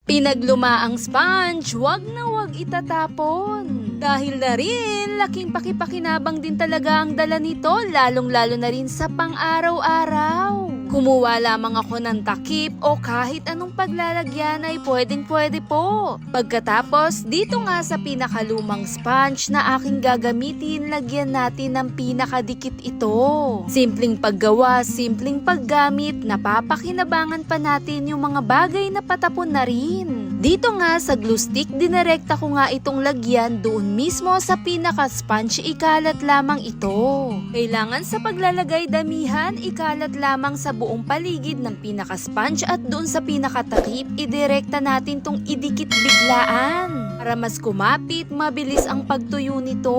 Pinaglumaang sponge, wag na wag itatapon. Dahil na rin, laking pakipakinabang din talaga ang dala nito, lalong-lalo na rin sa pang-araw-araw. Kumuha lamang ako ng takip o kahit anong paglalagyan ay pwedeng-pwede po. Pagkatapos, dito nga sa pinakalumang sponge na aking gagamitin, lagyan natin ng pinakadikit ito. Simpleng paggawa, simpleng paggamit, napapakinabangan pa natin yung mga bagay na patapon na rin. Dito nga sa glue stick, dinirekta ko nga itong lagyan doon mismo sa pinaka-sponge, ikalat lamang ito. Kailangan sa paglalagay damihan, ikalat lamang sa buong paligid ng pinaka-sponge at doon sa pinakatakip, idirekta natin tong idikit biglaan para mas kumapit, mabilis ang pagtuyo nito.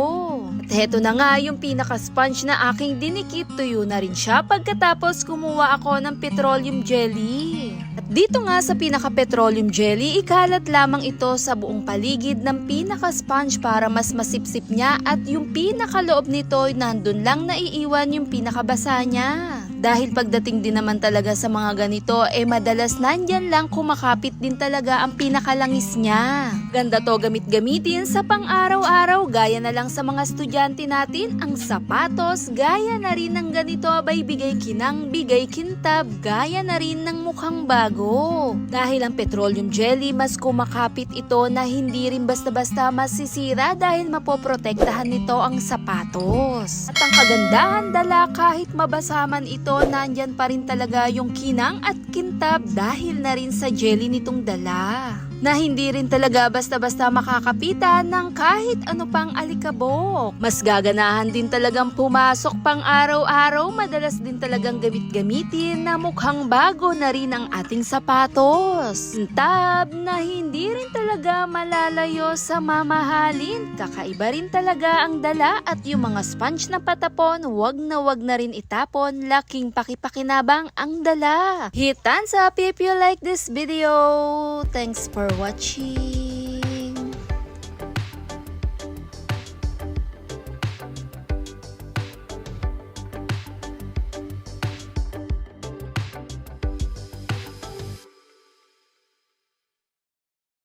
At heto na nga yung pinaka-sponge na aking dinikit, tuyo na rin siya pagkatapos kumuha ako ng petroleum jelly. At dito nga sa pinaka-petroleum jelly, ikalat lamang ito sa buong paligid ng pinaka-sponge para mas masipsip niya at yung pinakaloob nito nandun lang naiiwan yung pinakabasa niya. Dahil pagdating din naman talaga sa mga ganito, madalas nandyan lang kumakapit din talaga ang pinakalangis niya. Ganda to gamit-gamitin sa pang-araw-araw, gaya na lang sa mga estudyante natin, ang sapatos, gaya na rin ng ganito abay bigay kinang, bigay kintab, gaya na rin ng mukhang bago. Dahil ang petroleum jelly, mas kumakapit ito na hindi rin basta-basta masisira dahil mapoprotektahan nito ang sapatos. At ang kagandahan dala, kahit mabasa man ito, nandyan pa rin talaga yung kinang at kintab dahil na rin sa jelly nitong dala. Na hindi rin talaga basta-basta makakapitan ng kahit ano pang alikabok. Mas gaganahan din talagang pumasok pang araw-araw, madalas din talagang gamit-gamitin na mukhang bago na rin ang ating sapatos. Tab na hindi rin talaga malalayo sa mamahalin. Kakaiba rin talaga ang dala at yung mga sponge na patapon, wag na rin itapon, laking pakipakinabang ang dala. Hit thumbs up if you like this video. Thanks for watching.